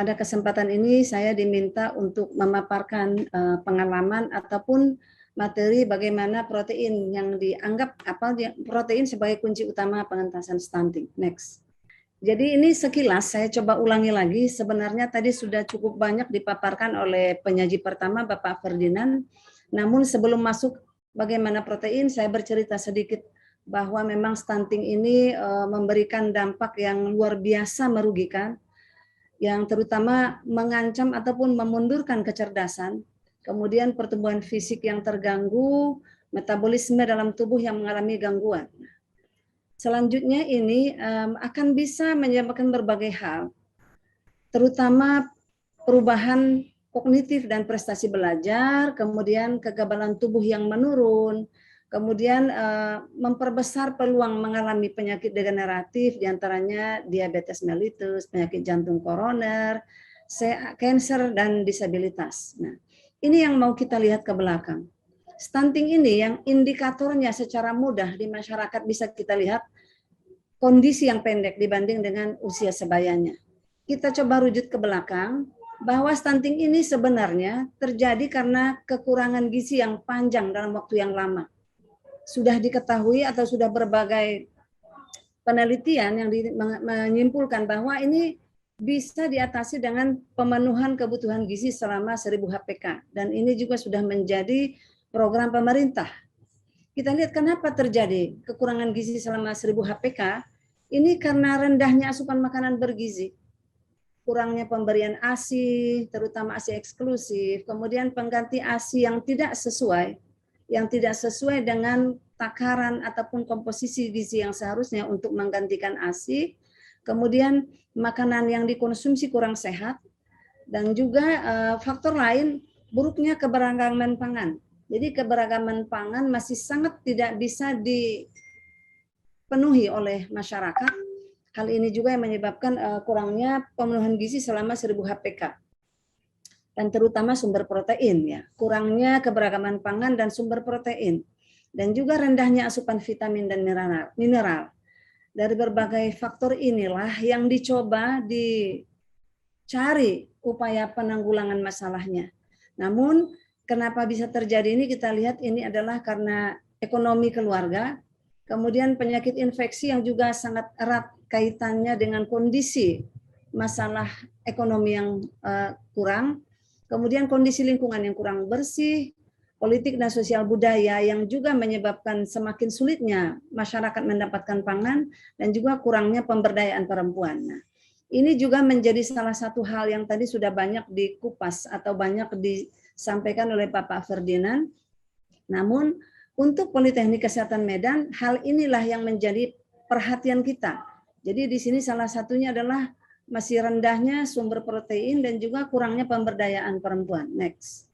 pada kesempatan ini saya diminta untuk memaparkan pengalaman ataupun materi bagaimana protein yang dianggap protein sebagai kunci utama pengentasan stunting. Next. Jadi ini sekilas saya coba ulangi lagi, sebenarnya tadi sudah cukup banyak dipaparkan oleh penyaji pertama Bapak Ferdinand. Namun sebelum masuk bagaimana protein, saya bercerita sedikit bahwa memang stunting ini memberikan dampak yang luar biasa merugikan, yang terutama mengancam ataupun memundurkan kecerdasan, kemudian pertumbuhan fisik yang terganggu, metabolisme dalam tubuh yang mengalami gangguan. Selanjutnya ini akan bisa menyebabkan berbagai hal, terutama perubahan kognitif dan prestasi belajar, kemudian kekebalan tubuh yang menurun, kemudian memperbesar peluang mengalami penyakit degeneratif, diantaranya diabetes mellitus, penyakit jantung koroner, kanker, dan disabilitas. Nah, ini yang mau kita lihat ke belakang. Stunting ini yang indikatornya secara mudah di masyarakat bisa kita lihat kondisi yang pendek dibanding dengan usia sebayanya. Kita coba rujuk ke belakang, bahwa stunting ini sebenarnya terjadi karena kekurangan gizi yang panjang dalam waktu yang lama. Sudah diketahui atau sudah berbagai penelitian yang menyimpulkan bahwa ini bisa diatasi dengan pemenuhan kebutuhan gizi selama 1000 HPK. Dan ini juga sudah menjadi program pemerintah. Kita lihat kenapa terjadi kekurangan gizi selama 1000 HPK, ini karena rendahnya asupan makanan bergizi, kurangnya pemberian ASI, terutama ASI eksklusif, kemudian pengganti ASI yang tidak sesuai dengan takaran ataupun komposisi gizi yang seharusnya untuk menggantikan ASI, kemudian makanan yang dikonsumsi kurang sehat, dan juga faktor lain buruknya keberagaman pangan. Jadi keberagaman pangan masih sangat tidak bisa dipenuhi oleh masyarakat. Hal ini juga yang menyebabkan kurangnya pemenuhan gizi selama 1000 HPK. Dan terutama sumber protein, ya, kurangnya keberagaman pangan dan sumber protein, dan juga rendahnya asupan vitamin dan mineral. Dari berbagai faktor inilah yang dicoba dicari upaya penanggulangan masalahnya. Namun kenapa bisa terjadi ini, kita lihat ini adalah karena ekonomi keluarga, kemudian penyakit infeksi yang juga sangat erat kaitannya dengan kondisi masalah ekonomi yang kurang, kemudian kondisi lingkungan yang kurang bersih, politik dan sosial budaya yang juga menyebabkan semakin sulitnya masyarakat mendapatkan pangan, dan juga kurangnya pemberdayaan perempuan. Nah, ini juga menjadi salah satu hal yang tadi sudah banyak dikupas atau banyak disampaikan oleh Bapak Ferdinand. Namun untuk Politeknik Kesehatan Medan, hal inilah yang menjadi perhatian kita. Jadi di sini salah satunya adalah masih rendahnya sumber protein dan juga kurangnya pemberdayaan perempuan. Next.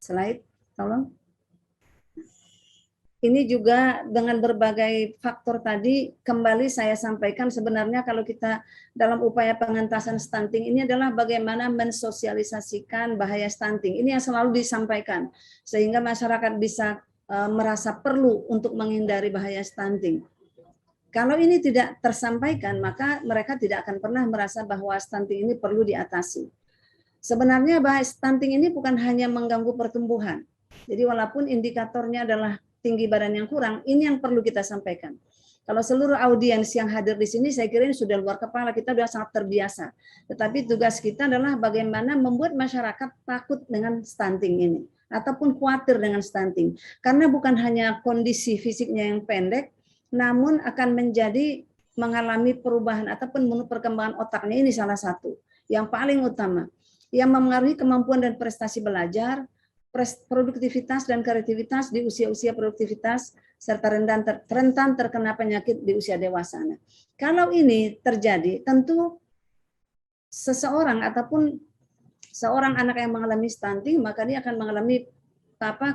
Slide, tolong. Ini juga dengan berbagai faktor tadi kembali saya sampaikan, sebenarnya kalau kita dalam upaya pengentasan stunting ini adalah bagaimana mensosialisasikan bahaya stunting. Ini yang selalu disampaikan sehingga masyarakat bisa merasa perlu untuk menghindari bahaya stunting. Kalau ini tidak tersampaikan, maka mereka tidak akan pernah merasa bahwa stunting ini perlu diatasi. Sebenarnya bahaya stunting ini bukan hanya mengganggu pertumbuhan. Jadi walaupun indikatornya adalah tinggi badan yang kurang, ini yang perlu kita sampaikan. Kalau seluruh audiens yang hadir di sini, saya kira ini sudah luar kepala, kita sudah sangat terbiasa. Tetapi tugas kita adalah bagaimana membuat masyarakat takut dengan stunting ini, ataupun khawatir dengan stunting. Karena bukan hanya kondisi fisiknya yang pendek, namun akan menjadi mengalami perubahan ataupun perkembangan otaknya, ini salah satu. Yang paling utama, yang mempengaruhi kemampuan dan prestasi belajar, produktivitas dan kreativitas di usia-usia produktivitas, serta rentan terkena penyakit di usia dewasa. Nah, kalau ini terjadi, tentu seseorang ataupun seorang anak yang mengalami stunting, maka dia akan mengalami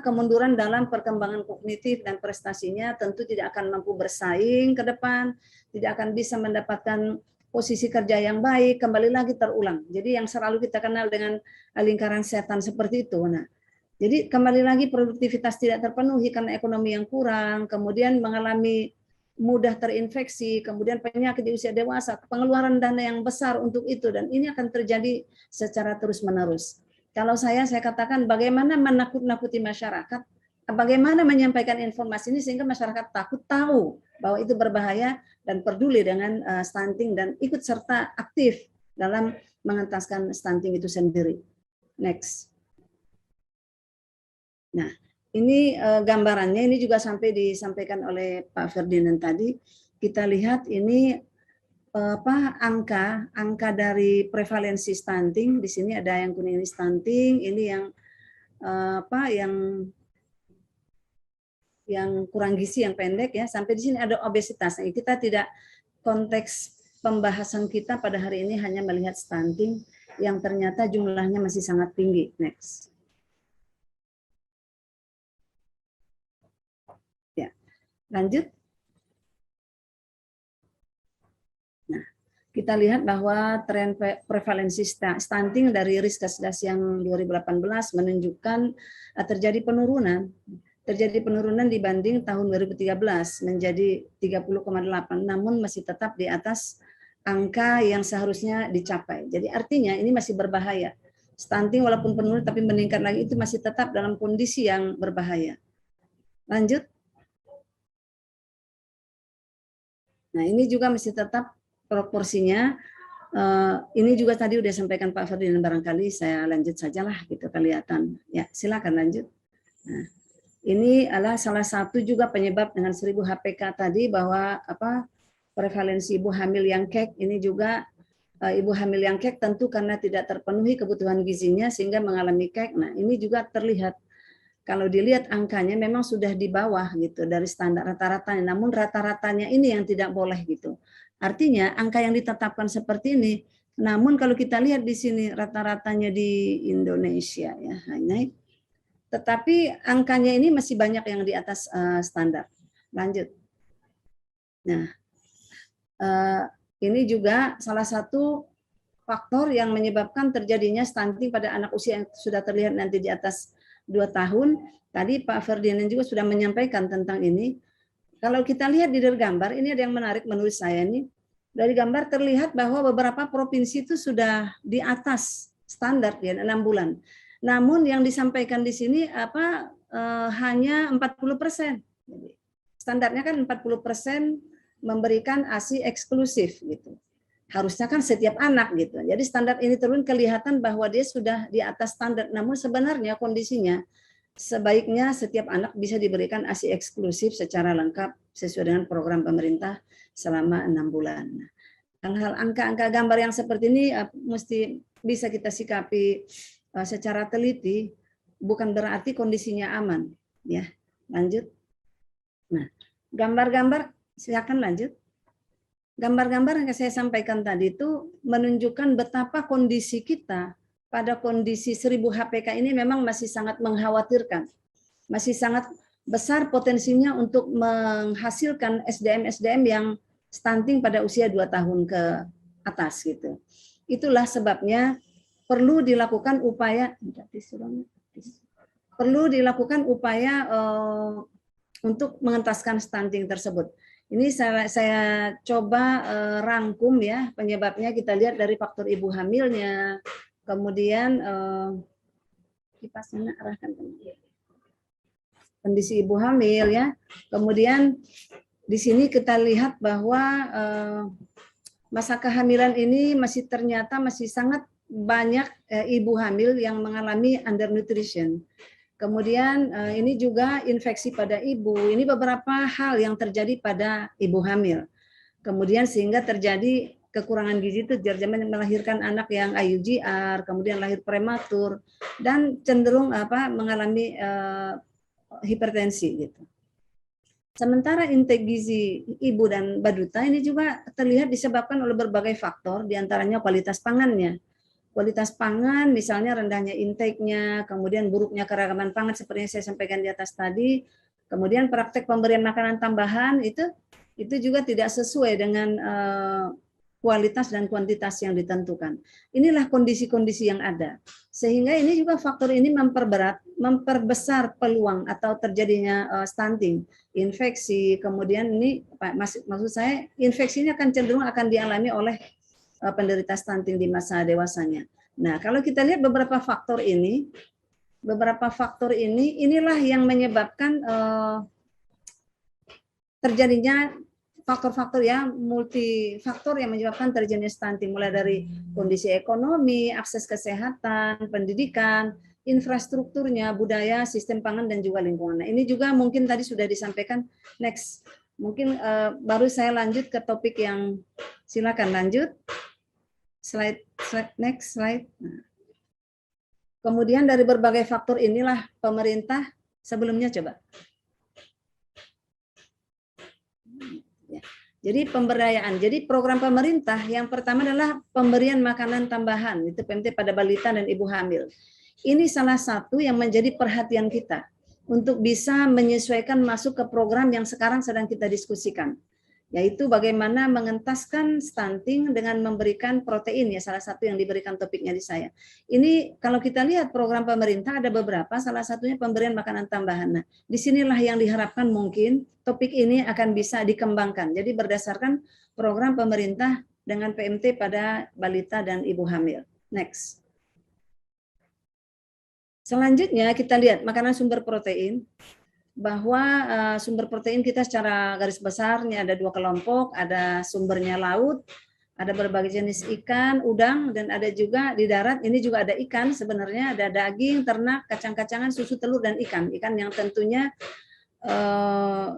kemunduran dalam perkembangan kognitif dan prestasinya, tentu tidak akan mampu bersaing ke depan, tidak akan bisa mendapatkan posisi kerja yang baik, kembali lagi terulang. Jadi yang selalu kita kenal dengan lingkaran setan seperti itu. Nah, jadi kembali lagi produktivitas tidak terpenuhi karena ekonomi yang kurang, kemudian mengalami mudah terinfeksi, kemudian penyakit di usia dewasa, pengeluaran dana yang besar untuk itu, dan ini akan terjadi secara terus-menerus. Kalau saya katakan bagaimana menakut-nakuti masyarakat, bagaimana menyampaikan informasi ini sehingga masyarakat takut tahu bahwa itu berbahaya dan peduli dengan stunting dan ikut serta aktif dalam mengentaskan stunting itu sendiri. Next. Nah, ini gambarannya, ini juga sampai disampaikan oleh Pak Ferdinand tadi. Kita lihat ini angka dari prevalensi stunting. Di sini ada yang kuning ini stunting, ini yang kurang gizi, yang pendek ya. Sampai di sini ada obesitas. Nah, kita tidak, konteks pembahasan kita pada hari ini hanya melihat stunting yang ternyata jumlahnya masih sangat tinggi. Next. Ya, lanjut. Nah, kita lihat bahwa tren prevalensi stunting dari Riskesdas yang 2018 menunjukkan terjadi penurunan. Terjadi penurunan dibanding tahun 2013 menjadi 30,8, namun masih tetap di atas angka yang seharusnya dicapai. Jadi artinya ini masih berbahaya. Stunting walaupun penurun tapi meningkat lagi, itu masih tetap dalam kondisi yang berbahaya. Lanjut. Nah, ini juga masih tetap proporsinya. Ini juga tadi udah sampaikan Pak Ferdinand, barangkali saya lanjut sajalah gitu kelihatan. Ya, silakan lanjut. Nah, ini adalah salah satu juga penyebab dengan 1000 HPK tadi, bahwa prevalensi ibu hamil yang kek ini juga ibu hamil yang kek tentu karena tidak terpenuhi kebutuhan gizinya sehingga mengalami kek. Nah, ini juga terlihat kalau dilihat angkanya memang sudah di bawah gitu dari standar rata-ratanya, namun rata-ratanya ini yang tidak boleh gitu. Artinya angka yang ditetapkan seperti ini, namun kalau kita lihat di sini rata-ratanya di Indonesia ya, naik. Tetapi angkanya ini masih banyak yang di atas standar. Lanjut. Nah, ini juga salah satu faktor yang menyebabkan terjadinya stunting pada anak usia yang sudah terlihat nanti di atas 2 tahun. Tadi Pak Ferdinand juga sudah menyampaikan tentang ini. Kalau kita lihat di gambar, ini ada yang menarik menurut saya ini. Dari gambar terlihat bahwa beberapa provinsi itu sudah di atas standar ya 6 bulan. Namun yang disampaikan di sini hanya 40%. Standarnya kan 40% memberikan ASI eksklusif gitu. Harusnya kan setiap anak gitu. Jadi standar ini turun, kelihatan bahwa dia sudah di atas standar. Namun sebenarnya kondisinya sebaiknya setiap anak bisa diberikan ASI eksklusif secara lengkap sesuai dengan program pemerintah selama 6 bulan. Hal-hal angka-angka gambar yang seperti ini mesti bisa kita sikapi secara teliti, bukan berarti kondisinya aman. Ya, lanjut. Nah, gambar-gambar, silakan lanjut. Gambar-gambar yang saya sampaikan tadi itu menunjukkan betapa kondisi kita pada kondisi 1000 HPK ini memang masih sangat mengkhawatirkan. Masih sangat besar potensinya untuk menghasilkan SDM-SDM yang stunting pada usia 2 tahun ke atas gitu. Itulah sebabnya perlu dilakukan upaya untuk mengentaskan stunting tersebut. Ini saya coba rangkum ya penyebabnya. Kita lihat dari faktor ibu hamilnya, kemudian kipasnya arahkan kondisi ibu hamil ya. Kemudian di sini kita lihat bahwa masa kehamilan ini ternyata masih sangat banyak ibu hamil yang mengalami undernutrition. Kemudian ini juga infeksi pada ibu. Ini beberapa hal yang terjadi pada ibu hamil. Kemudian sehingga terjadi kekurangan gizi itu terjadi melahirkan anak yang IUGR, kemudian lahir prematur dan cenderung mengalami hipertensi gitu. Sementara intake gizi ibu dan baduta ini juga terlihat disebabkan oleh berbagai faktor, diantaranya kualitas pangannya. Kualitas pangan, misalnya rendahnya intake-nya, kemudian buruknya keragaman pangan seperti yang saya sampaikan di atas tadi, kemudian praktek pemberian makanan tambahan itu juga tidak sesuai dengan kualitas dan kuantitas yang ditentukan. Inilah kondisi-kondisi yang ada. Sehingga ini juga faktor ini memperbesar peluang atau terjadinya stunting, infeksi, kemudian ini maksud saya infeksi ini akan cenderung akan dialami oleh penderita stunting di masa dewasanya. Nah, kalau kita lihat beberapa faktor ini inilah yang menyebabkan terjadinya faktor-faktor ya, multifaktor yang menyebabkan terjadinya stunting, mulai dari kondisi ekonomi, akses kesehatan, pendidikan, infrastrukturnya, budaya, sistem pangan, dan juga lingkungan. Nah, ini juga mungkin tadi sudah disampaikan. Next, mungkin baru saya lanjut ke topik yang, silakan lanjut. Slide next slide. Nah. Kemudian dari berbagai faktor inilah pemerintah sebelumnya coba. Jadi pemberdayaan. Jadi program pemerintah yang pertama adalah pemberian makanan tambahan, itu PMT pada balita dan ibu hamil. Ini salah satu yang menjadi perhatian kita untuk bisa menyesuaikan masuk ke program yang sekarang sedang kita diskusikan, yaitu bagaimana mengentaskan stunting dengan memberikan protein, ya salah satu yang diberikan topiknya di saya. Ini kalau kita lihat program pemerintah ada beberapa, salah satunya pemberian makanan tambahan. Nah, disinilah yang diharapkan mungkin topik ini akan bisa dikembangkan. Jadi berdasarkan program pemerintah dengan PMT pada balita dan ibu hamil. Next. Selanjutnya kita lihat makanan sumber protein, bahwa sumber protein kita secara garis besarnya ada dua kelompok, ada sumbernya laut, ada berbagai jenis ikan, udang, dan ada juga di darat, ini juga ada ikan sebenarnya, ada daging, ternak, kacang-kacangan, susu, telur, dan ikan yang tentunya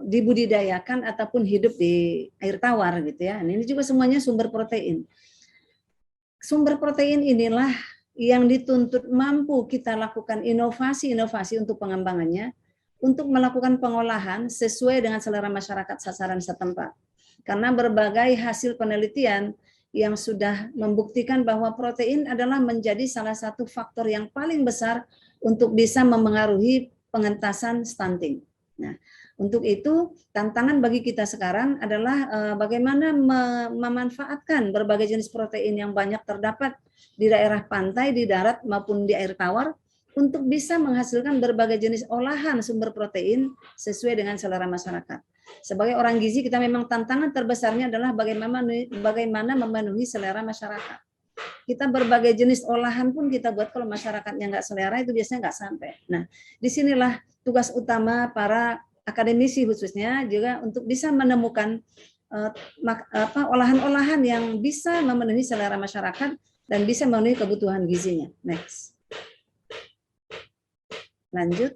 dibudidayakan ataupun hidup di air tawar gitu ya. Ini juga semuanya sumber protein. Sumber protein inilah yang dituntut mampu kita lakukan inovasi-inovasi untuk pengembangannya, untuk melakukan pengolahan sesuai dengan selera masyarakat sasaran setempat. Karena berbagai hasil penelitian yang sudah membuktikan bahwa protein adalah menjadi salah satu faktor yang paling besar untuk bisa memengaruhi pengentasan stunting. Nah, untuk itu tantangan bagi kita sekarang adalah bagaimana memanfaatkan berbagai jenis protein yang banyak terdapat di daerah pantai, di darat maupun di air tawar untuk bisa menghasilkan berbagai jenis olahan sumber protein sesuai dengan selera masyarakat. Sebagai orang gizi kita memang tantangan terbesarnya adalah bagaimana memenuhi selera masyarakat. Kita berbagai jenis olahan pun kita buat, kalau masyarakatnya nggak selera itu biasanya nggak sampai. Nah, disinilah tugas utama para akademisi khususnya juga untuk bisa menemukan olahan-olahan yang bisa memenuhi selera masyarakat dan bisa memenuhi kebutuhan gizinya. Next. Lanjut.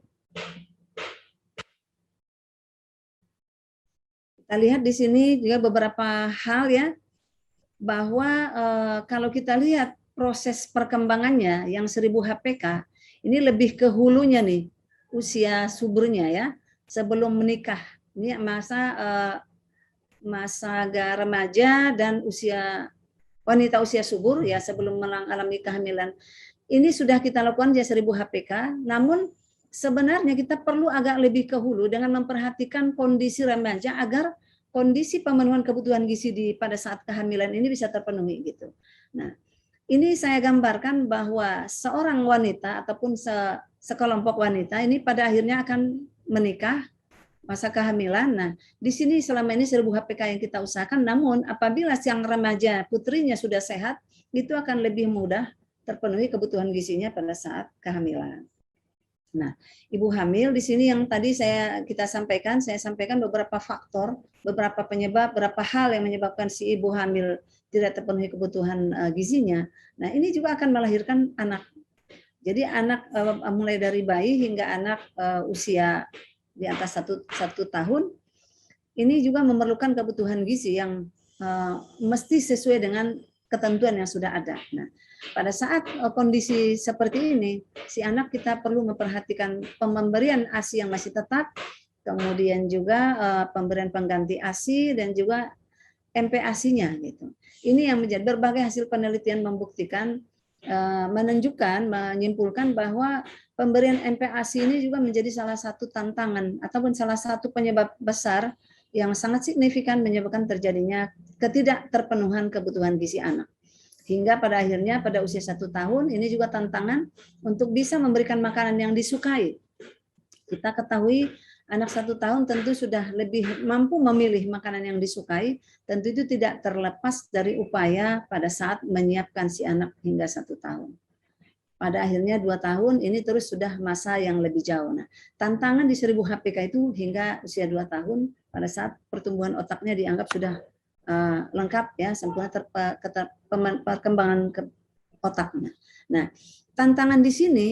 Kita lihat di sini juga beberapa hal ya, bahwa kalau kita lihat proses perkembangannya yang 1000 HPK, ini lebih ke hulunya nih, usia suburnya ya, sebelum menikah. Ini masa remaja dan wanita usia subur ya, sebelum mengalami kehamilan. Ini sudah kita lakukan ya 1000 HPK, namun sebenarnya kita perlu agak lebih ke hulu dengan memperhatikan kondisi remaja agar kondisi pemenuhan kebutuhan gizi pada saat kehamilan ini bisa terpenuhi gitu. Nah, ini saya gambarkan bahwa seorang wanita ataupun sekelompok wanita ini pada akhirnya akan menikah masa kehamilan. Nah, di sini selama ini 1000 HPK yang kita usahakan, namun apabila sang remaja putrinya sudah sehat, itu akan lebih mudah terpenuhi kebutuhan gizinya pada saat kehamilan. Nah, ibu hamil di sini yang tadi saya sampaikan beberapa faktor, beberapa penyebab, beberapa hal yang menyebabkan si ibu hamil tidak terpenuhi kebutuhan gizinya. Nah, ini juga akan melahirkan anak. Jadi anak mulai dari bayi hingga anak usia di atas satu tahun, ini juga memerlukan kebutuhan gizi yang mesti sesuai dengan ketentuan yang sudah ada. Nah, pada saat kondisi seperti ini, si anak kita perlu memperhatikan pemberian ASI yang masih tetap, kemudian juga pemberian pengganti ASI dan juga MPASI-nya gitu. Ini yang menjadi berbagai hasil penelitian membuktikan, menyimpulkan bahwa pemberian MPASI ini juga menjadi salah satu tantangan ataupun salah satu penyebab besar yang sangat signifikan menyebabkan terjadinya ketidakterpenuhan kebutuhan gizi anak. Hingga pada akhirnya pada usia 1 tahun ini juga tantangan untuk bisa memberikan makanan yang disukai. Kita ketahui anak 1 tahun tentu sudah lebih mampu memilih makanan yang disukai, tentu itu tidak terlepas dari upaya pada saat menyiapkan si anak hingga 1 tahun. Pada akhirnya 2 tahun ini terus sudah masa yang lebih jauh. Nah, tantangan di 1000 HPK itu hingga usia 2 tahun pada saat pertumbuhan otaknya dianggap sudah lengkap ya, sempurna perkembangan otaknya. Nah, tantangan di sini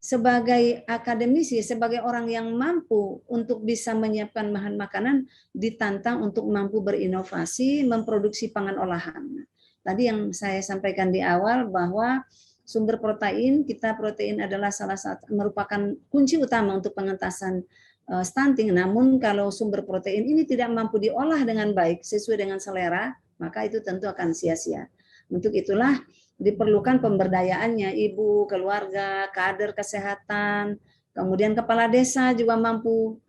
sebagai akademisi, sebagai orang yang mampu untuk bisa menyiapkan bahan makanan, ditantang untuk mampu berinovasi, memproduksi pangan olahan. Tadi yang saya sampaikan di awal bahwa sumber protein, protein adalah salah satu merupakan kunci utama untuk pengentasan stunting. Namun kalau sumber protein ini tidak mampu diolah dengan baik sesuai dengan selera, maka itu tentu akan sia-sia. Untuk itulah diperlukan pemberdayaannya ibu, keluarga, kader kesehatan, kemudian kepala desa juga mampu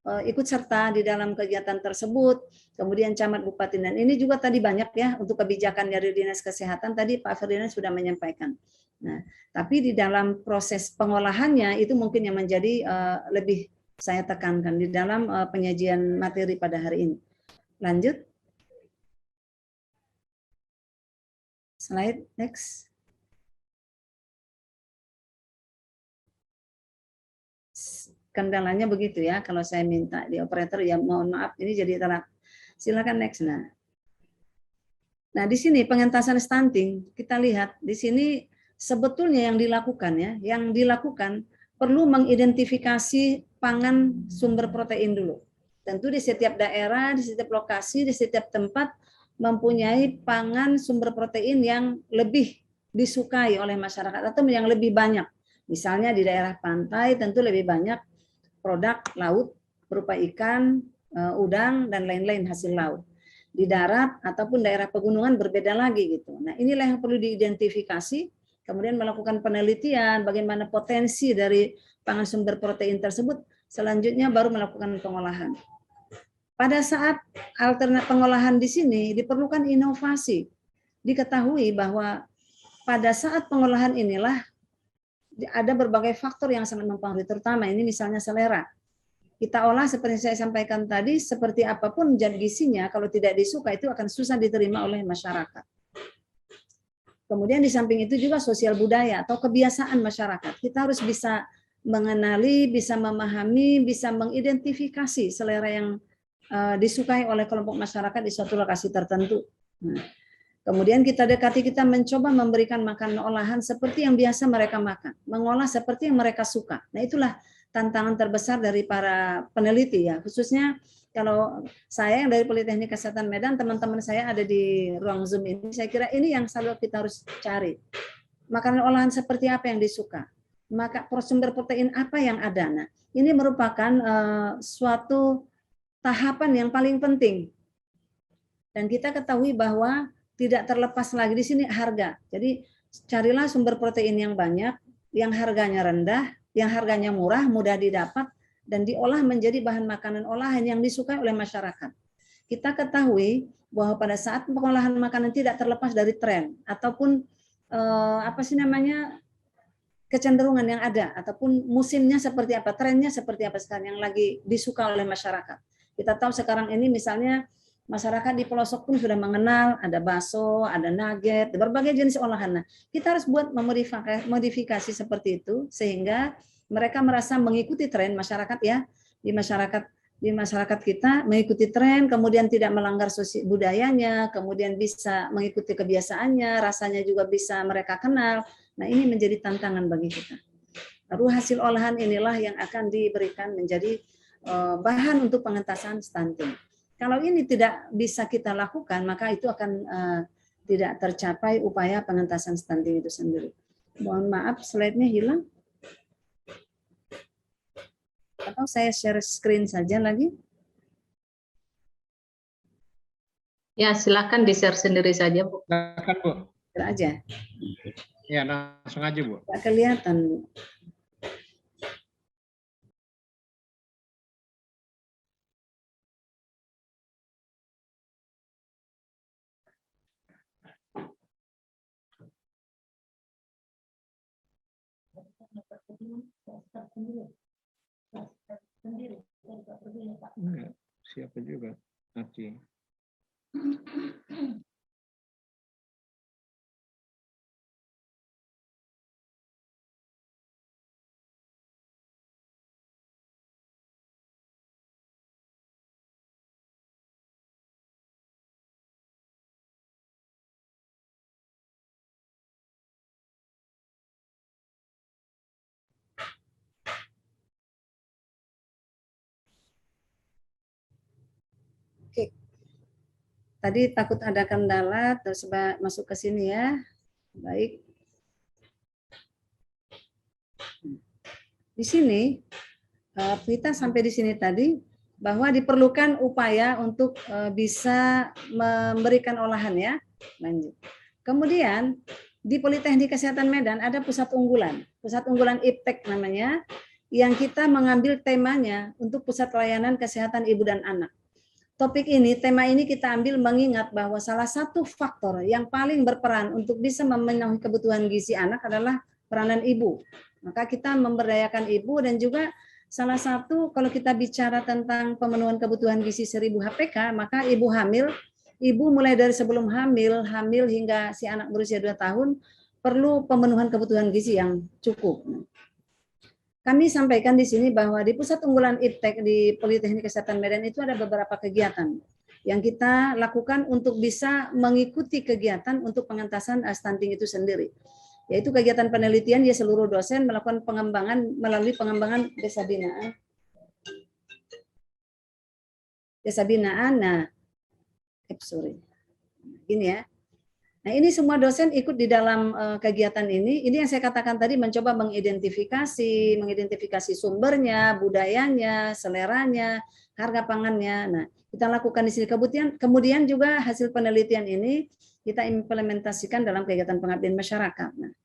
ikut serta di dalam kegiatan tersebut, kemudian camat, bupati, dan ini juga tadi banyak ya untuk kebijakan dari Dinas Kesehatan, tadi Pak Ferdinand sudah menyampaikan. Nah, tapi di dalam proses pengolahannya itu mungkin yang menjadi lebih saya tekankan di dalam penyajian materi pada hari ini. Lanjut. Slide next. Kendalanya begitu ya, kalau saya minta di operator ya mohon maaf ini jadi telat. Silakan next. Nah, di sini pengentasan stunting kita lihat di sini sebetulnya yang dilakukan perlu mengidentifikasi pangan sumber protein dulu. Tentu di setiap daerah, di setiap lokasi, di setiap tempat mempunyai pangan sumber protein yang lebih disukai oleh masyarakat atau yang lebih banyak. Misalnya di daerah pantai tentu lebih banyak produk laut berupa ikan, udang, dan lain-lain hasil laut. Di darat ataupun daerah pegunungan berbeda lagi gitu. Nah, inilah yang perlu diidentifikasi, kemudian melakukan penelitian bagaimana potensi dari pangan sumber protein tersebut, selanjutnya baru melakukan pengolahan. Pada saat alternatif pengolahan di sini diperlukan inovasi. Diketahui bahwa pada saat pengolahan inilah ada berbagai faktor yang sangat mempengaruhi, terutama ini misalnya selera. Kita olah seperti saya sampaikan tadi, seperti apapun zat gizinya, kalau tidak disuka itu akan susah diterima oleh masyarakat. Kemudian di samping itu juga sosial budaya atau kebiasaan masyarakat. Kita harus bisa mengenali, bisa memahami, bisa mengidentifikasi selera yang disukai oleh kelompok masyarakat di suatu lokasi tertentu. Nah, kemudian kita dekati, kita mencoba memberikan makanan olahan seperti yang biasa mereka makan, mengolah seperti yang mereka suka. Nah, itulah tantangan terbesar dari para peneliti ya, khususnya kalau saya yang dari Politeknik Kesehatan Medan, teman-teman saya ada di ruang Zoom ini, saya kira ini yang selalu kita harus cari. Makanan olahan seperti apa yang disuka? Maka sumber protein apa yang ada? Nah, ini merupakan suatu tahapan yang paling penting. Dan kita ketahui bahwa tidak terlepas lagi di sini harga. Jadi carilah sumber protein yang banyak, yang harganya rendah, yang harganya murah, mudah didapat, dan diolah menjadi bahan makanan olahan yang disukai oleh masyarakat. Kita ketahui bahwa pada saat pengolahan makanan tidak terlepas dari tren ataupun kecenderungan yang ada ataupun musimnya seperti apa, trennya seperti apa sekarang yang lagi disuka oleh masyarakat. Kita tahu sekarang ini misalnya masyarakat di pelosok pun sudah mengenal ada bakso, ada nugget, berbagai jenis olahan. Nah, kita harus buat modifikasi seperti itu sehingga mereka merasa mengikuti tren masyarakat ya, di masyarakat kita mengikuti tren, kemudian tidak melanggar budayanya, kemudian bisa mengikuti kebiasaannya, rasanya juga bisa mereka kenal. Nah, ini menjadi tantangan bagi kita. Lalu hasil olahan inilah yang akan diberikan menjadi bahan untuk pengentasan stunting. Kalau ini tidak bisa kita lakukan, maka itu akan tidak tercapai upaya pengentasan stunting itu sendiri. Mohon maaf, slide-nya hilang. Atau saya share screen saja lagi? Ya, silakan di-share sendiri saja, Bu. Silakan, Bu. Share aja. Ya, langsung aja, Bu. Tidak kelihatan, Bu. Enggak, siapa juga? Oke. Oke. Tadi takut ada kendala, terus masuk ke sini ya. Baik. Di sini kita sampai di sini tadi bahwa diperlukan upaya untuk bisa memberikan olahan ya. Lanjut. Kemudian di Politeknik Kesehatan Medan ada pusat unggulan IPTEK namanya, yang kita mengambil temanya untuk pusat pelayanan kesehatan ibu dan anak. Tema ini kita ambil mengingat bahwa salah satu faktor yang paling berperan untuk bisa memenuhi kebutuhan gizi anak adalah peranan ibu. Maka kita memberdayakan ibu, dan juga salah satu kalau kita bicara tentang pemenuhan kebutuhan gizi 1000 HPK, maka ibu mulai dari sebelum hamil hingga si anak berusia 2 tahun perlu pemenuhan kebutuhan gizi yang cukup. Kami sampaikan di sini bahwa di pusat unggulan IPTEK di Politeknik Kesehatan Medan itu ada beberapa kegiatan yang kita lakukan untuk bisa mengikuti kegiatan untuk pengentasan stunting itu sendiri. Yaitu kegiatan penelitian, ya seluruh dosen melakukan pengembangan melalui pengembangan desa binaan. Nah, ini ya. Nah, ini semua dosen ikut di dalam kegiatan ini. Ini yang saya katakan tadi, mencoba mengidentifikasi sumbernya, budayanya, seleranya, harga pangannya. Nah, kita lakukan di sini. Kemudian juga hasil penelitian ini kita implementasikan dalam kegiatan pengabdian masyarakat. Nah,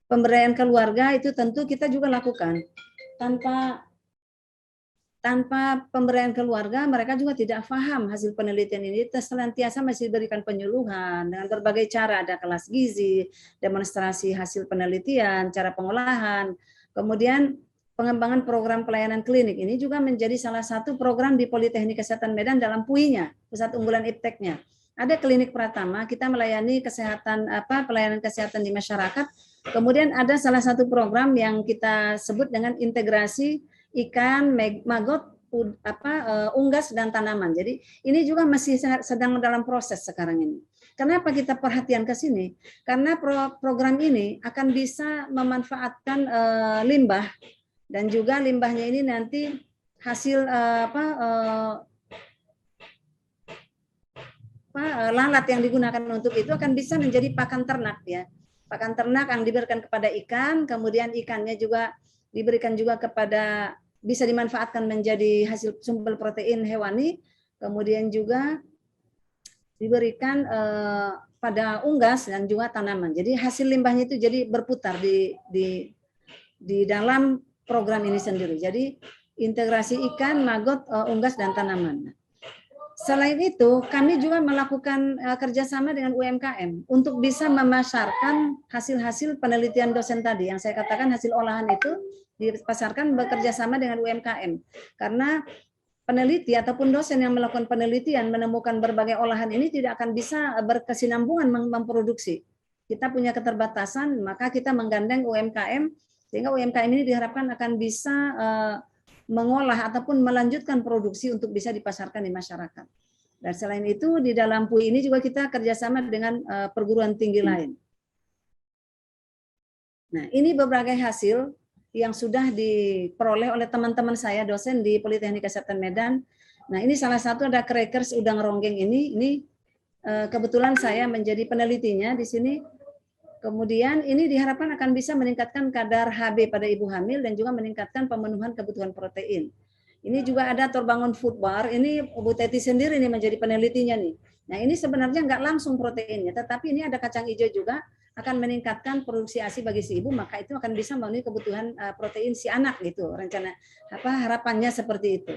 pemberdayaan keluarga itu tentu kita juga lakukan. Tanpa pemberdayaan keluarga, mereka juga tidak paham hasil penelitian ini. Kita senantiasa masih berikan penyuluhan dengan berbagai cara, ada kelas gizi, demonstrasi hasil penelitian, cara pengolahan, kemudian pengembangan program pelayanan klinik. Ini juga menjadi salah satu program di Politeknik Kesehatan Medan dalam PUI-nya, pusat unggulan IPTEK-nya. Ada klinik Pratama, kita melayani pelayanan kesehatan di masyarakat. Kemudian ada salah satu program yang kita sebut dengan integrasi ikan, maggot, unggas dan tanaman. Jadi ini juga masih sedang dalam proses sekarang ini. Kenapa kita perhatian ke sini? Karena program ini akan bisa memanfaatkan limbah, dan juga limbahnya ini nanti hasil lalat yang digunakan untuk itu akan bisa menjadi pakan ternak ya. Pakan ternak yang diberikan kepada ikan, kemudian ikannya juga diberikan juga kepada, bisa dimanfaatkan menjadi hasil sumber protein hewani, kemudian juga diberikan pada unggas dan juga tanaman. Jadi hasil limbahnya itu jadi berputar di dalam program ini sendiri. Jadi integrasi ikan, maggot, unggas dan tanaman. Selain itu, kami juga melakukan kerjasama dengan UMKM untuk bisa memasarkan hasil-hasil penelitian dosen tadi. Yang saya katakan hasil olahan itu dipasarkan bekerja sama dengan UMKM. Karena peneliti ataupun dosen yang melakukan penelitian menemukan berbagai olahan ini tidak akan bisa berkesinambungan memproduksi. Kita punya keterbatasan, maka kita menggandeng UMKM, sehingga UMKM ini diharapkan akan bisa mengolah ataupun melanjutkan produksi untuk bisa dipasarkan di masyarakat. Dan selain itu di dalam PUI ini juga kita kerjasama dengan perguruan tinggi lain. Nah, ini berbagai hasil yang sudah diperoleh oleh teman-teman saya dosen di Politeknik Kesehatan Medan. Nah, ini salah satu ada crackers udang ronggeng ini kebetulan saya menjadi penelitinya di sini. Kemudian ini diharapkan akan bisa meningkatkan kadar HB pada ibu hamil dan juga meningkatkan pemenuhan kebutuhan protein. Ini juga ada Torbangun Food Bar, ini Bu Teti sendiri nih menjadi penelitinya nih. Nah ini sebenarnya nggak langsung proteinnya, tetapi ini ada kacang hijau juga akan meningkatkan produksi ASI bagi si ibu, maka itu akan bisa memenuhi kebutuhan protein si anak gitu. Rencana harapannya seperti itu.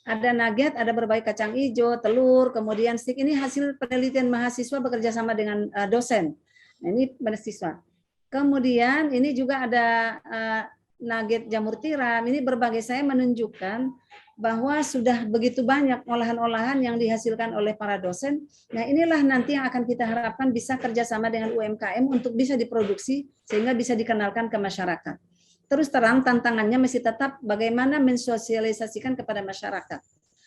Ada nugget, ada berbagai kacang hijau, telur, kemudian stik. Ini hasil penelitian mahasiswa bekerja sama dengan dosen. Nah, ini mahasiswa. Kemudian ini juga ada nugget jamur tiram. Ini berbagai saya menunjukkan bahwa sudah begitu banyak olahan-olahan yang dihasilkan oleh para dosen. Nah, inilah nanti yang akan kita harapkan bisa kerjasama dengan UMKM untuk bisa diproduksi sehingga bisa dikenalkan ke masyarakat. Terus terang tantangannya masih tetap bagaimana mensosialisasikan kepada masyarakat.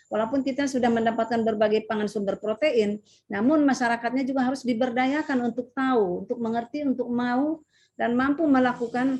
Walaupun kita sudah mendapatkan berbagai pangan sumber protein, namun masyarakatnya juga harus diberdayakan untuk tahu, untuk mengerti, untuk mau dan mampu melakukan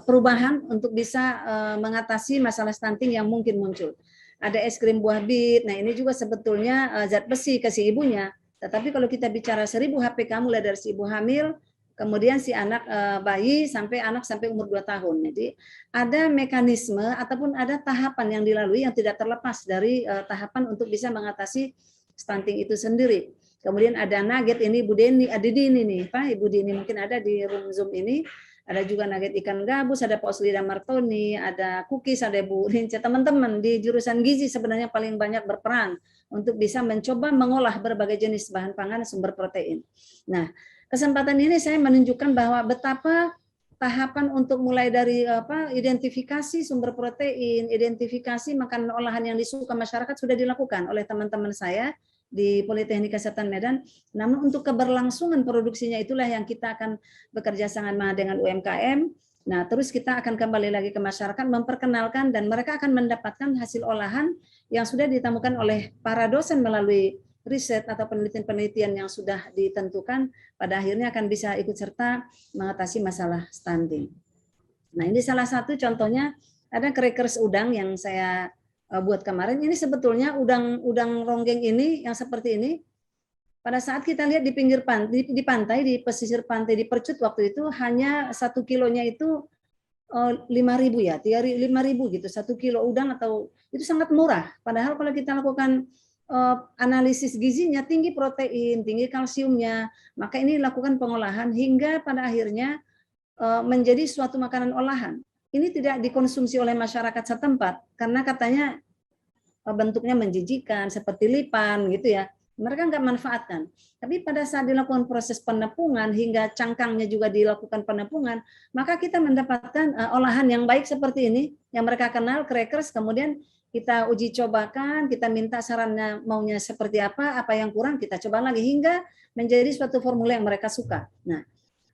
perubahan untuk bisa mengatasi masalah stunting yang mungkin muncul. Ada es krim buah bit, nah ini juga sebetulnya zat besi ke si ibunya. Tetapi kalau kita bicara 1000 HPK mulai dari si ibu hamil, kemudian si anak bayi sampai anak sampai umur 2 tahun. Jadi ada mekanisme ataupun ada tahapan yang dilalui yang tidak terlepas dari tahapan untuk bisa mengatasi stunting itu sendiri. Kemudian ada nugget ini Bu Deni, Dini nih, Pak Ibu Dini mungkin ada di room Zoom ini. Ada juga nugget ikan gabus, ada Pak Oslida Martoni, ada cookies, ada Bu Rince. Teman-teman di jurusan gizi sebenarnya paling banyak berperan untuk bisa mencoba mengolah berbagai jenis bahan pangan sumber protein. Nah, kesempatan ini saya menunjukkan bahwa betapa tahapan untuk mulai dari identifikasi sumber protein, identifikasi makanan olahan yang disuka masyarakat sudah dilakukan oleh teman-teman saya di Politeknik Kesehatan Medan. Namun untuk keberlangsungan produksinya itulah yang kita akan bekerja sama dengan UMKM. Nah, terus kita akan kembali lagi ke masyarakat memperkenalkan dan mereka akan mendapatkan hasil olahan yang sudah ditemukan oleh para dosen melalui riset atau penelitian-penelitian yang sudah ditentukan, pada akhirnya akan bisa ikut serta mengatasi masalah stunting. Nah, ini salah satu contohnya, ada crackers udang yang saya buat kemarin. Ini sebetulnya udang ronggeng ini yang seperti ini. Pada saat kita lihat di pinggir pantai, di pantai, di pesisir pantai di Percut waktu itu hanya 1 kilonya itu 5.000 ya, 5.000 gitu, 1 kilo udang atau itu sangat murah. Padahal kalau kita lakukan analisis gizinya tinggi protein, tinggi kalsiumnya, maka ini dilakukan pengolahan hingga pada akhirnya menjadi suatu makanan olahan. Ini tidak dikonsumsi oleh masyarakat setempat karena katanya bentuknya menjijikan seperti lipan gitu ya. Mereka nggak manfaatkan. Tapi pada saat dilakukan proses penepungan hingga cangkangnya juga dilakukan penepungan, maka kita mendapatkan olahan yang baik seperti ini yang mereka kenal crackers. Kemudian kita uji cobakan, kita minta sarannya maunya seperti apa yang kurang kita coba lagi hingga menjadi suatu formula yang mereka suka. Nah,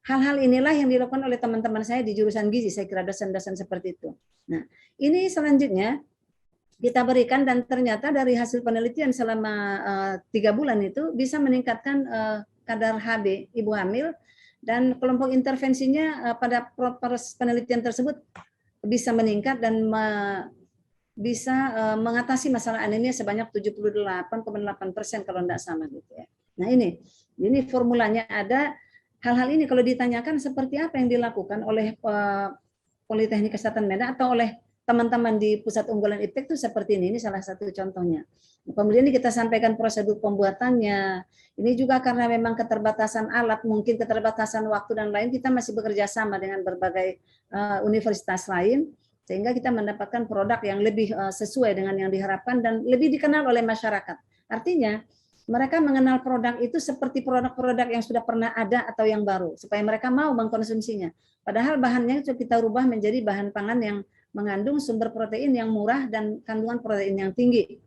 hal-hal inilah yang dilakukan oleh teman-teman saya di jurusan gizi, saya kira dosen-dosen seperti itu. Nah, ini selanjutnya kita berikan dan ternyata dari hasil penelitian selama 3 bulan itu bisa meningkatkan kadar HB ibu hamil dan kelompok intervensinya pada proses penelitian tersebut bisa meningkat dan bisa mengatasi masalah anemia sebanyak 78,8% kalau tidak salah gitu ya. Nah ini formulanya ada. Hal-hal ini kalau ditanyakan seperti apa yang dilakukan oleh Politeknik Kesehatan Medan atau oleh teman-teman di Pusat Unggulan IPTEK itu seperti ini salah satu contohnya. Kemudian ini kita sampaikan prosedur pembuatannya. Ini juga karena memang keterbatasan alat, mungkin keterbatasan waktu dan lain, kita masih bekerja sama dengan berbagai universitas lain, sehingga kita mendapatkan produk yang lebih sesuai dengan yang diharapkan dan lebih dikenal oleh masyarakat. Artinya, mereka mengenal produk itu seperti produk-produk yang sudah pernah ada atau yang baru, supaya mereka mau mengkonsumsinya. Padahal bahannya itu kita rubah menjadi bahan pangan yang mengandung sumber protein yang murah dan kandungan protein yang tinggi.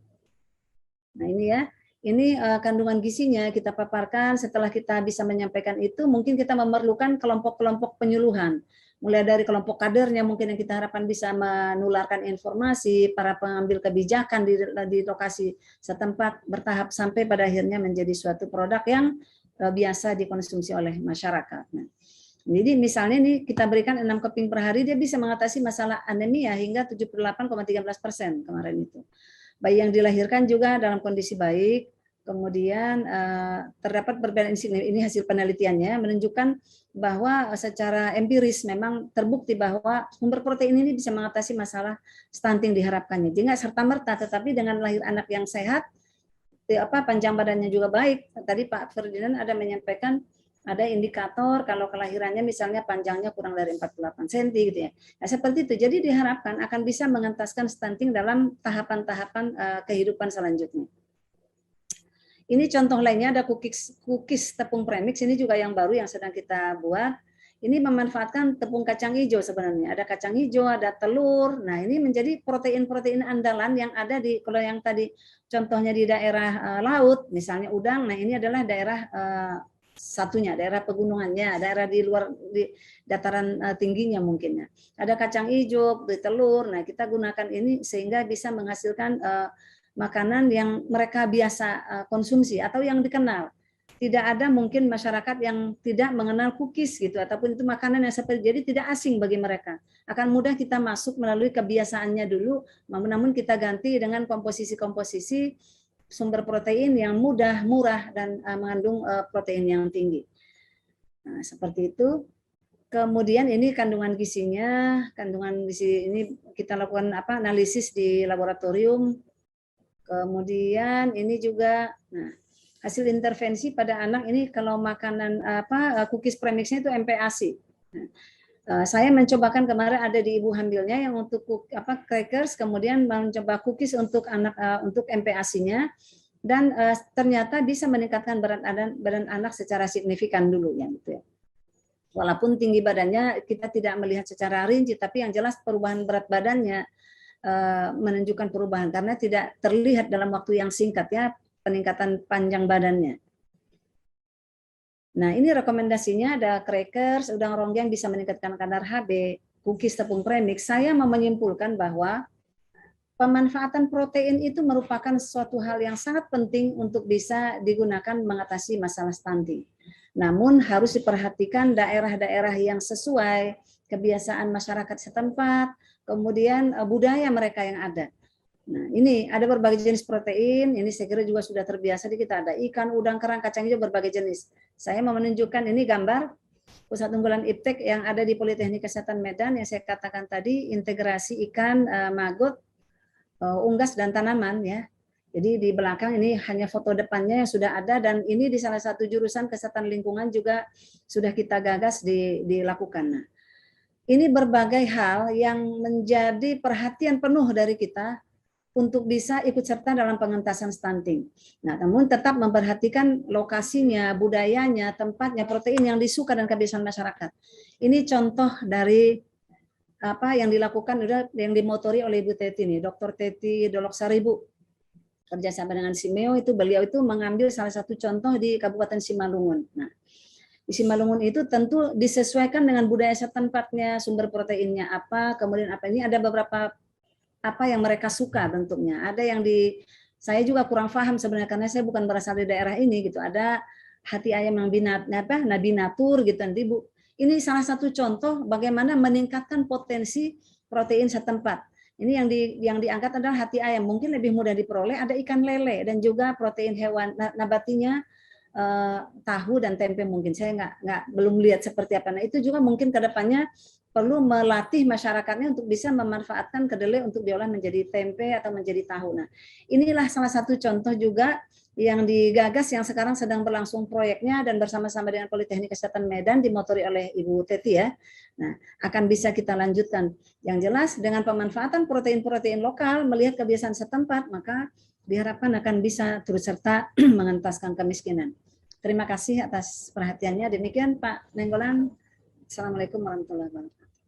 Nah ini ya, ini kandungan gizinya kita paparkan. Setelah kita bisa menyampaikan itu, mungkin kita memerlukan kelompok-kelompok penyuluhan. Mulai dari kelompok kadernya mungkin yang kita harapkan bisa menularkan informasi, para pengambil kebijakan di lokasi setempat bertahap sampai pada akhirnya menjadi suatu produk yang biasa dikonsumsi oleh masyarakat. Nah, jadi misalnya nih kita berikan 6 keping per hari, dia bisa mengatasi masalah anemia hingga 78,13% kemarin itu. Bayi yang dilahirkan juga dalam kondisi baik. Kemudian terdapat perbedaan ini hasil penelitiannya menunjukkan bahwa secara empiris memang terbukti bahwa sumber protein ini bisa mengatasi masalah stunting diharapkannya. Jadi nggak serta-merta, tetapi dengan lahir anak yang sehat, panjang badannya juga baik. Tadi Pak Ferdinand ada menyampaikan ada indikator kalau kelahirannya misalnya panjangnya kurang dari 48 cm gitu ya. Nah, seperti itu. Jadi diharapkan akan bisa mengentaskan stunting dalam tahapan-tahapan kehidupan selanjutnya. Ini contoh lainnya ada cookies tepung premix, ini juga yang baru yang sedang kita buat. ini memanfaatkan tepung kacang hijau sebenarnya. Ada kacang hijau, ada telur. Nah, ini menjadi protein-protein andalan yang ada di, kalau yang tadi contohnya di daerah laut, misalnya udang. Nah, ini adalah daerah satunya, daerah pegunungannya, daerah di luar di dataran tingginya mungkinnya. Ada kacang hijau, telur. Nah, kita gunakan ini sehingga bisa menghasilkan makanan yang mereka biasa konsumsi atau yang dikenal. Tidak ada mungkin masyarakat yang tidak mengenal cookies gitu, ataupun itu makanan yang seperti, jadi tidak asing bagi mereka. Akan mudah kita masuk melalui kebiasaannya dulu, namun kita ganti dengan komposisi-komposisi sumber protein yang mudah, murah, dan mengandung protein yang tinggi. Nah, seperti itu. Kemudian ini kandungan gizinya, kandungan gizi ini kita lakukan analisis di laboratorium. Kemudian ini juga, nah, hasil intervensi pada anak ini kalau makanan cookies premixnya itu MPASI. Nah, saya mencobakan kemarin ada di ibu hamilnya yang untuk crackers, kemudian mencoba cookies untuk anak untuk MPASI-nya, dan ternyata bisa meningkatkan badan anak secara signifikan dulu ya gitu ya. Walaupun tinggi badannya kita tidak melihat secara rinci, tapi yang jelas perubahan berat badannya menunjukkan perubahan karena tidak terlihat dalam waktu yang singkat ya, peningkatan panjang badannya. Nah, ini rekomendasinya ada crackers, udang ronggeng bisa meningkatkan kadar HB, cookies tepung premix. Saya mau menyimpulkan bahwa pemanfaatan protein itu merupakan suatu hal yang sangat penting untuk bisa digunakan mengatasi masalah stunting. Namun harus diperhatikan daerah-daerah yang sesuai, kebiasaan masyarakat setempat, kemudian budaya mereka yang ada. Nah, ini ada berbagai jenis protein, ini saya kira juga sudah terbiasa di kita, ada ikan, udang, kerang, kacang hijau, berbagai jenis. Saya mau menunjukkan ini gambar pusat unggulan IPTEK yang ada di Politeknik Kesehatan Medan yang saya katakan tadi, integrasi ikan, maggot, unggas, dan tanaman ya. Jadi di belakang ini hanya foto depannya yang sudah ada, dan ini di salah satu jurusan kesehatan lingkungan juga sudah kita gagas dilakukan. Nah, ini berbagai hal yang menjadi perhatian penuh dari kita untuk bisa ikut serta dalam pengentasan stunting. Nah, namun tetap memperhatikan lokasinya, budayanya, tempatnya, protein yang disuka dan kebiasaan masyarakat. Ini contoh dari apa yang dilakukan, yang dimotori oleh Ibu Teti nih, Dr. Teti Doloksari, Bu. Kerjasama dengan Simeo itu, beliau itu mengambil salah satu contoh di Kabupaten Simalungun. Nah, di Simalungun itu tentu disesuaikan dengan budaya setempatnya, sumber proteinnya apa, kemudian apa, ini ada beberapa apa yang mereka suka bentuknya. Ada yang saya juga kurang paham sebenarnya karena saya bukan berasal dari daerah ini gitu. Ada hati ayam yang nabinatur gitu nanti Bu. Ini salah satu contoh bagaimana meningkatkan potensi protein setempat. Ini yang diangkat adalah hati ayam, mungkin lebih mudah diperoleh. Ada ikan lele dan juga protein hewan nabatinya, tahu dan tempe mungkin. Saya belum lihat seperti apa. Nah, itu juga mungkin kedepannya perlu melatih masyarakatnya untuk bisa memanfaatkan kedelai untuk diolah menjadi tempe atau menjadi tahu. Nah, inilah salah satu contoh juga yang digagas yang sekarang sedang berlangsung proyeknya dan bersama-sama dengan Politeknik Kesehatan Medan dimotori oleh Ibu Teti ya. Nah, akan bisa kita lanjutkan. Yang jelas dengan pemanfaatan protein-protein lokal melihat kebiasaan setempat, maka diharapkan akan bisa turut serta mengentaskan kemiskinan. Terima kasih atas perhatiannya. Demikian Pak Nenggolan. Assalamualaikum warahmatullahi wabarakatuh.